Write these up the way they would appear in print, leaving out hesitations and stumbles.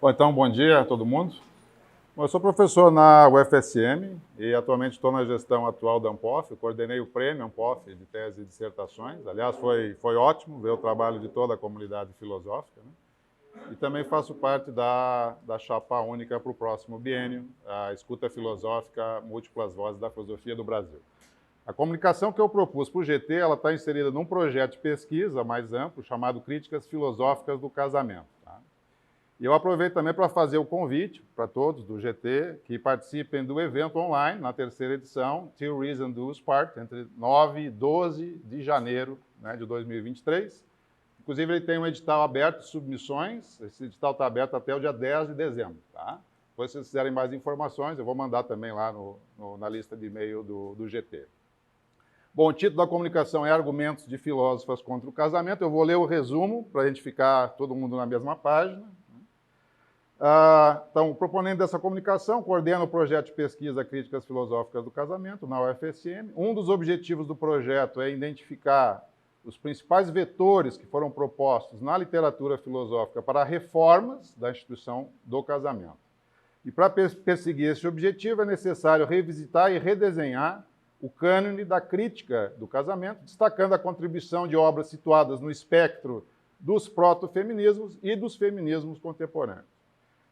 Bom, então, bom dia a todo mundo. Bom, eu sou professor na UFSM e atualmente estou na gestão atual da Ampof. Eu coordenei o prêmio Ampof de tese e dissertações. Aliás, foi ótimo ver o trabalho de toda a comunidade filosófica, né? E também faço parte da chapa única para o próximo biênio, a Escuta Filosófica Múltiplas Vozes da Filosofia do Brasil. A comunicação que eu propus para o GT, ela está inserida num projeto de pesquisa mais amplo, chamado Críticas Filosóficas do Casamento. Tá? E eu aproveito também para fazer o convite para todos do GT que participem do evento online, na terceira edição, Till Reason Does Part, entre 9 e 12 de janeiro, né, de 2023. Inclusive, ele tem um edital aberto de submissões. Esse edital está aberto até o dia 10 de dezembro. Tá? Depois, se vocês quiserem mais informações, eu vou mandar também lá na lista de e-mail do GT. Bom, o título da comunicação é Argumentos de Filósofas contra o Casamento. Eu vou ler o resumo, para a gente ficar todo mundo na mesma página. Então, o proponente dessa comunicação coordena o projeto de pesquisa Críticas Filosóficas do Casamento, na UFSM. Um dos objetivos do projeto é identificar os principais vetores que foram propostos na literatura filosófica para reformas da instituição do casamento. E para perseguir esse objetivo é necessário revisitar e redesenhar o cânone da crítica do casamento, destacando a contribuição de obras situadas no espectro dos proto-feminismos e dos feminismos contemporâneos.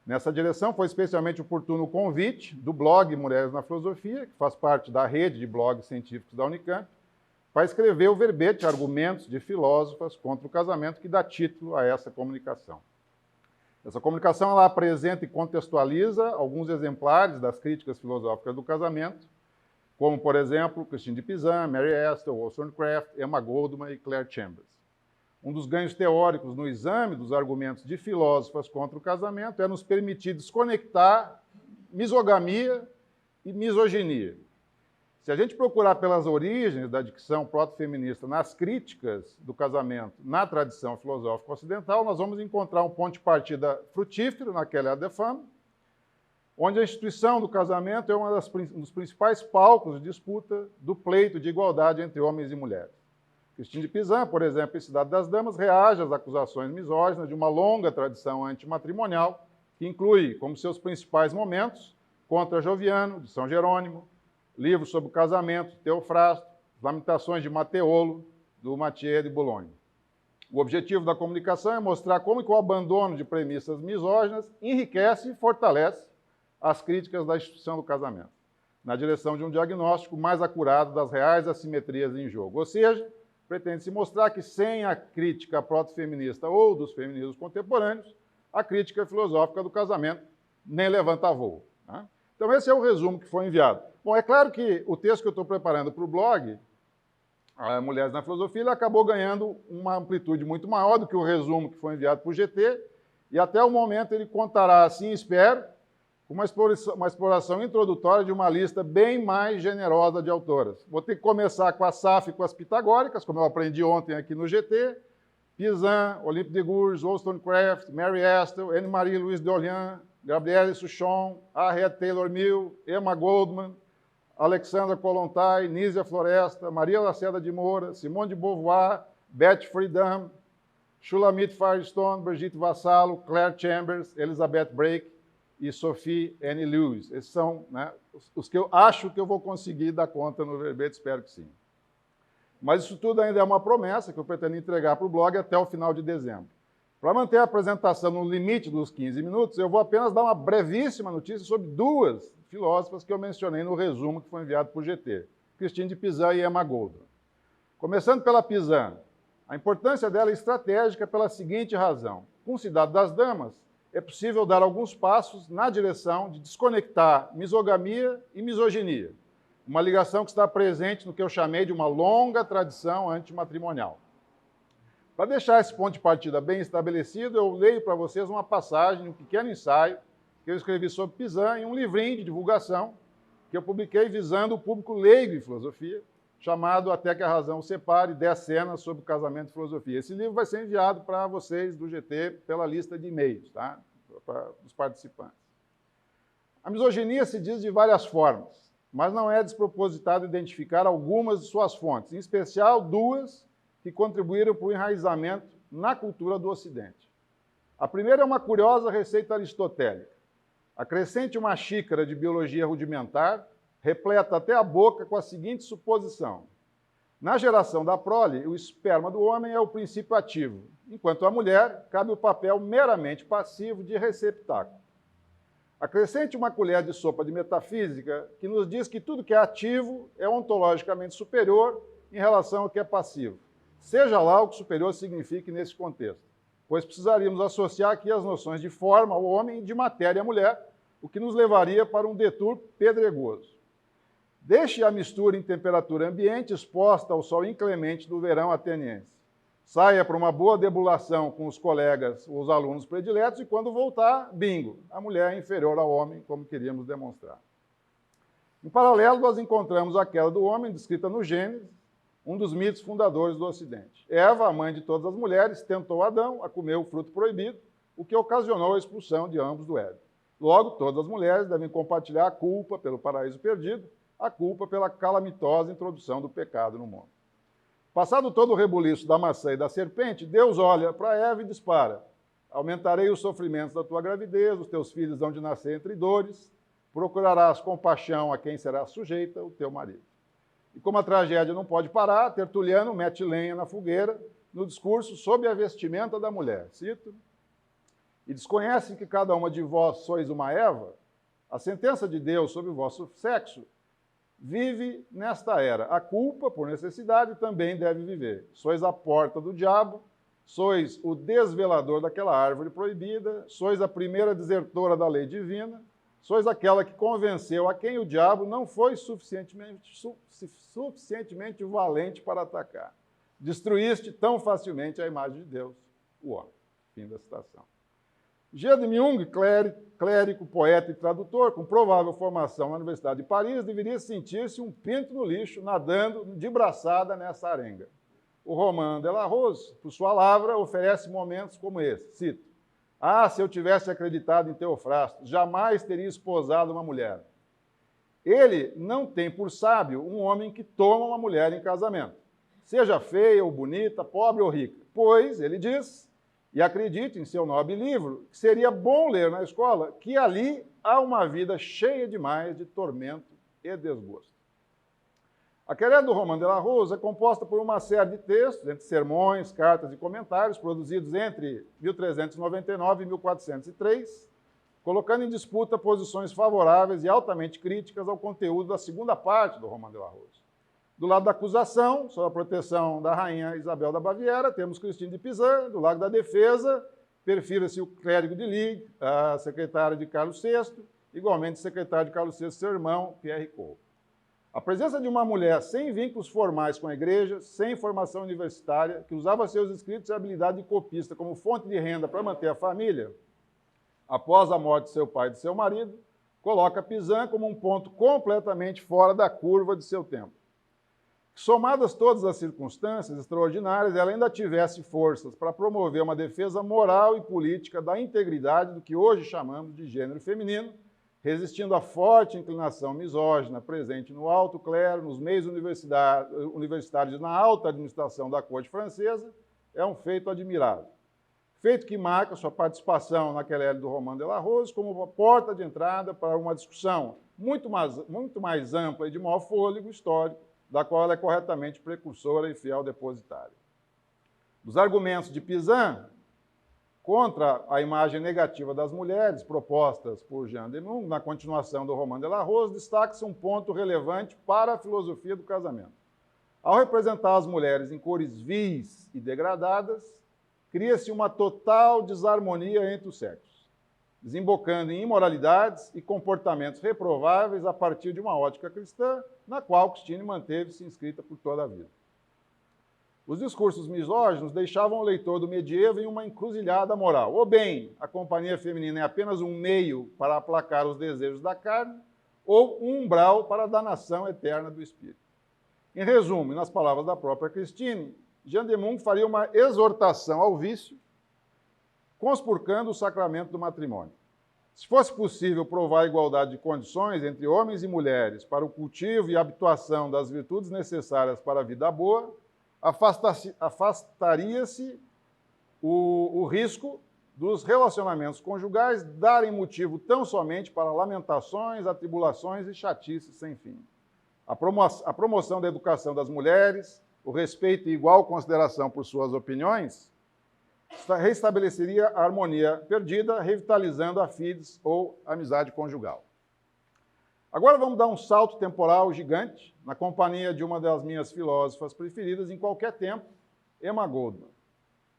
Nessa direção, foi especialmente oportuno o convite do blog Mulheres na Filosofia, que faz parte da rede de blogs científicos da Unicamp, para escrever o verbete Argumentos de Filósofas contra o Casamento, que dá título a essa comunicação. Essa comunicação ela apresenta e contextualiza alguns exemplares das críticas filosóficas do casamento, como, por exemplo, Christine de Pizan, Mary Astor, Wollstonecraft, Emma Goldman e Claire Chambers. Um dos ganhos teóricos no exame dos argumentos de filósofas contra o casamento é nos permitir desconectar misogamia e misoginia. Se a gente procurar pelas origens da dicção proto-feminista nas críticas do casamento na tradição filosófica ocidental, nós vamos encontrar um ponto de partida frutífero naquela de Femme, onde a instituição do casamento é um dos principais palcos de disputa do pleito de igualdade entre homens e mulheres. Christine de Pizan, por exemplo, em Cidade das Damas, reage às acusações misóginas de uma longa tradição antimatrimonial, que inclui como seus principais momentos Contra Joviano, de São Jerônimo, Livro sobre o Casamento, Teofrasto, Lamentações de Mateolo, do Mathieu de Boulogne. O objetivo da comunicação é mostrar como que o abandono de premissas misóginas enriquece e fortalece as críticas da instituição do casamento, na direção de um diagnóstico mais acurado das reais assimetrias em jogo. Ou seja, pretende-se mostrar que sem a crítica proto-feminista ou dos feminismos contemporâneos, a crítica filosófica do casamento nem levanta voo. Né? Então, esse é o resumo que foi enviado. Bom, é claro que o texto que eu estou preparando para o blog, Mulheres na Filosofia, ele acabou ganhando uma amplitude muito maior do que o resumo que foi enviado para o GT, e até o momento ele contará, assim espero, com uma exploração introdutória de uma lista bem mais generosa de autoras. Vou ter que começar com a Safo e com as pitagóricas, como eu aprendi ontem aqui no GT, Pizan, Olympe de Gouges, Wollstonecraft, Mary Astor, Anne-Marie Louise de Orleans, Gabrielle Souchon, Harriet Taylor Mill, Emma Goldman, Alexandra Kollontai, Nízia Floresta, Maria Lacerda de Moura, Simone de Beauvoir, Beth Friedan, Shulamit Firestone, Brigitte Vassallo, Claire Chambers, Elizabeth Brake e Sophie Anne Lewis. Esses são, né, os que eu acho que eu vou conseguir dar conta no verbete, espero que sim. Mas isso tudo ainda é uma promessa que eu pretendo entregar para o blog até o final de dezembro. Para manter a apresentação no limite dos 15 minutos, eu vou apenas dar uma brevíssima notícia sobre duas filósofas que eu mencionei no resumo que foi enviado por GT, Christine de Pizan e Emma Goldman. Começando pela Pizan, a importância dela é estratégica pela seguinte razão. Com Cidade das Damas, é possível dar alguns passos na direção de desconectar misogamia e misoginia, uma ligação que está presente no que eu chamei de uma longa tradição antimatrimonial. Para deixar esse ponto de partida bem estabelecido, eu leio para vocês uma passagem, um pequeno ensaio, que eu escrevi sobre Pizan em um livrinho de divulgação que eu publiquei visando o público leigo em filosofia, chamado Até que a Razão o Separe, 10 cenas sobre o casamento e filosofia. Esse livro vai ser enviado para vocês do GT pela lista de e-mails, tá? Para os participantes. A misoginia se diz de várias formas, mas não é despropositado identificar algumas de suas fontes, em especial duas que contribuíram para o enraizamento na cultura do Ocidente. A primeira é uma curiosa receita aristotélica. Acrescente uma xícara de biologia rudimentar, repleta até a boca com a seguinte suposição: na geração da prole, o esperma do homem é o princípio ativo, enquanto à mulher cabe o papel meramente passivo de receptáculo. Acrescente uma colher de sopa de metafísica que nos diz que tudo que é ativo é ontologicamente superior em relação ao que é passivo, seja lá o que superior signifique nesse contexto, pois precisaríamos associar aqui as noções de forma ao homem e de matéria à mulher, o que nos levaria para um detour pedregoso. Deixe a mistura em temperatura ambiente exposta ao sol inclemente do verão ateniense. Saia para uma boa debulação com os colegas, os alunos prediletos, e quando voltar, bingo, a mulher é inferior ao homem, como queríamos demonstrar. Em paralelo, nós encontramos a queda do homem, descrita no Gênesis, um dos mitos fundadores do Ocidente. Eva, a mãe de todas as mulheres, tentou Adão a comer o fruto proibido, o que ocasionou a expulsão de ambos do Éden. Logo, todas as mulheres devem compartilhar a culpa pelo paraíso perdido, a culpa pela calamitosa introdução do pecado no mundo. Passado todo o rebuliço da maçã e da serpente, Deus olha para Eva e dispara: aumentarei os sofrimentos da tua gravidez, os teus filhos hão de nascer entre dores, procurarás compaixão a quem será sujeita, o teu marido. E como a tragédia não pode parar, Tertuliano mete lenha na fogueira no discurso sob a vestimenta da mulher. Cito: e desconhecem que cada uma de vós sois uma Eva? A sentença de Deus sobre o vosso sexo vive nesta era. A culpa, por necessidade, também deve viver. Sois a porta do diabo, sois o desvelador daquela árvore proibida, sois a primeira desertora da lei divina, sois aquela que convenceu a quem o diabo não foi suficientemente valente para atacar. Destruíste tão facilmente a imagem de Deus, o homem. Fim da citação. G. de Jung, clérigo, poeta e tradutor, com provável formação na Universidade de Paris, deveria sentir-se um pinto no lixo, nadando de braçada nessa arenga. O Romain de la Rose, por sua lavra, oferece momentos como esse. Cito: ah, se eu tivesse acreditado em Teofrasto, jamais teria esposado uma mulher. Ele não tem por sábio um homem que toma uma mulher em casamento, seja feia ou bonita, pobre ou rica, pois, ele diz, e acredite em seu nobre livro, que seria bom ler na escola, que ali há uma vida cheia demais de tormento e desgosto. A querela do Romain de la Rose é composta por uma série de textos, entre sermões, cartas e comentários, produzidos entre 1399 e 1403, colocando em disputa posições favoráveis e altamente críticas ao conteúdo da segunda parte do Romain de la Rose. Do lado da acusação, sob a proteção da rainha Isabel da Baviera, temos Christine de Pizan. Do lado da defesa, perfila-se o clérigo de Ligue, a secretária de Carlos VI, igualmente secretário de Carlos VI, seu irmão, Pierre Ricot. A presença de uma mulher sem vínculos formais com a igreja, sem formação universitária, que usava seus escritos e habilidade de copista como fonte de renda para manter a família, após a morte de seu pai e de seu marido, coloca Pizan como um ponto completamente fora da curva de seu tempo. Somadas todas as circunstâncias extraordinárias, ela ainda tivesse forças para promover uma defesa moral e política da integridade do que hoje chamamos de gênero feminino, resistindo à forte inclinação misógina presente no alto clero, nos meios universitários, na alta administração da corte francesa, é um feito admirável. Feito que marca sua participação na querela do Romain de la Rose como uma porta de entrada para uma discussão muito mais ampla e de maior fôlego histórico, da qual ela é corretamente precursora e fiel depositária. Os argumentos de Pizan contra a imagem negativa das mulheres propostas por Jean de Meung, na continuação do Romain de la Rose, destaca-se um ponto relevante para a filosofia do casamento. Ao representar as mulheres em cores vis e degradadas, cria-se uma total desarmonia entre os sexos, desembocando em imoralidades e comportamentos reprováveis a partir de uma ótica cristã, na qual Christine manteve-se inscrita por toda a vida. Os discursos misóginos deixavam o leitor do medievo em uma encruzilhada moral. Ou bem, a companhia feminina é apenas um meio para aplacar os desejos da carne, ou um umbral para a danação eterna do espírito. Em resumo, e nas palavras da própria Christine, Jean de Meung faria uma exortação ao vício, conspurcando o sacramento do matrimônio. Se fosse possível provar a igualdade de condições entre homens e mulheres para o cultivo e habituação das virtudes necessárias para a vida boa, afastaria-se o risco dos relacionamentos conjugais darem motivo tão somente para lamentações, atribulações e chatices sem fim. A promoção da educação das mulheres, o respeito e igual consideração por suas opiniões, restabeleceria a harmonia perdida, revitalizando a fides ou amizade conjugal. Agora vamos dar um salto temporal gigante, na companhia de uma das minhas filósofas preferidas em qualquer tempo, Emma Goldman.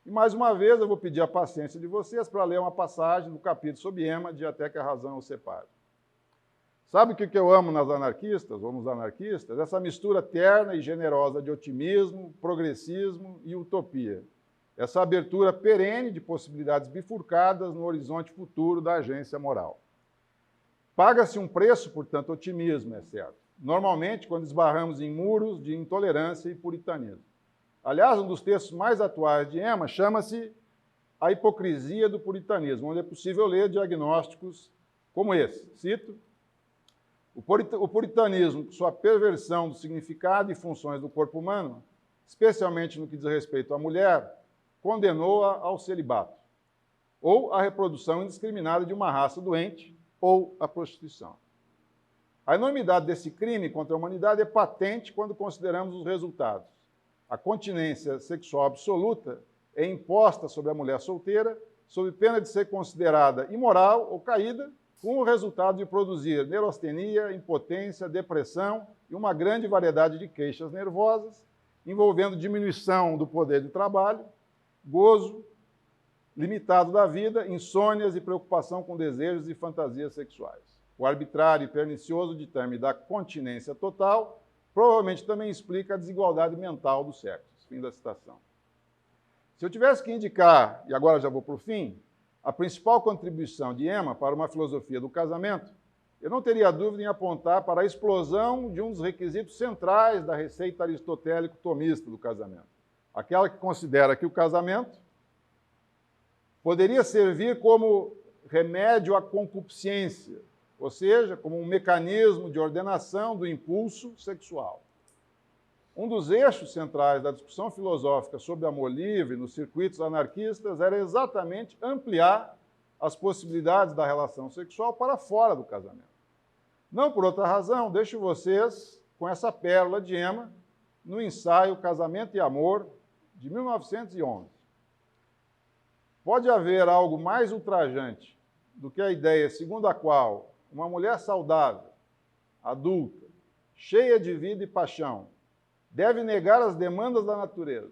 E mais uma vez eu vou pedir a paciência de vocês para ler uma passagem do capítulo sobre Emma, de Até que a Razão os Separe. Sabe o que eu amo nas anarquistas, ou nos anarquistas? Essa mistura terna e generosa de otimismo, progressismo e utopia. Essa abertura perene de possibilidades bifurcadas no horizonte futuro da agência moral. Paga-se um preço por tanto otimismo, é certo. Normalmente, quando esbarramos em muros de intolerância e puritanismo. Aliás, um dos textos mais atuais de Emma chama-se A Hipocrisia do Puritanismo, onde é possível ler diagnósticos como esse. Cito: o puritanismo, com sua perversão do significado e funções do corpo humano, especialmente no que diz respeito à mulher, condenou-a ao celibato, ou à reprodução indiscriminada de uma raça doente, ou à prostituição. A enormidade desse crime contra a humanidade é patente quando consideramos os resultados. A continência sexual absoluta é imposta sobre a mulher solteira, sob pena de ser considerada imoral ou caída, com o resultado de produzir neurastenia, impotência, depressão e uma grande variedade de queixas nervosas, envolvendo diminuição do poder de trabalho, gozo limitado da vida, insônias e preocupação com desejos e fantasias sexuais. O arbitrário e pernicioso ditame da continência total provavelmente também explica a desigualdade mental dos sexos. Fim da citação. Se eu tivesse que indicar, e agora já vou para o fim, a principal contribuição de Emma para uma filosofia do casamento, eu não teria dúvida em apontar para a explosão de um dos requisitos centrais da receita aristotélico-tomista do casamento. Aquela que considera que o casamento poderia servir como remédio à concupiscência, ou seja, como um mecanismo de ordenação do impulso sexual. Um dos eixos centrais da discussão filosófica sobre amor livre nos circuitos anarquistas era exatamente ampliar as possibilidades da relação sexual para fora do casamento. Não por outra razão, deixo vocês com essa pérola de Emma no ensaio Casamento e Amor, de 1911. Pode haver algo mais ultrajante do que a ideia segundo a qual uma mulher saudável, adulta, cheia de vida e paixão, deve negar as demandas da natureza,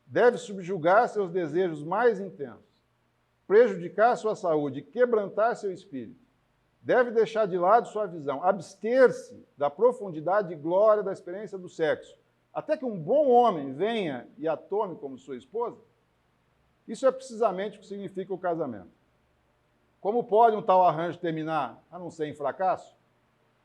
deve subjugar seus desejos mais intensos, prejudicar sua saúde e quebrantar seu espírito, deve deixar de lado sua visão, abster-se da profundidade e glória da experiência do sexo, até que um bom homem venha e a tome como sua esposa? Isso é precisamente o que significa o casamento. Como pode um tal arranjo terminar, a não ser em fracasso?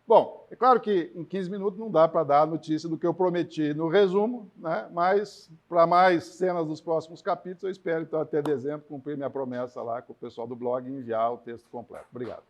Bom, é claro que em 15 minutos não dá para dar a notícia do que eu prometi no resumo, né? Mas para mais cenas dos próximos capítulos, eu espero então até dezembro cumprir minha promessa lá com o pessoal do blog e enviar o texto completo. Obrigado.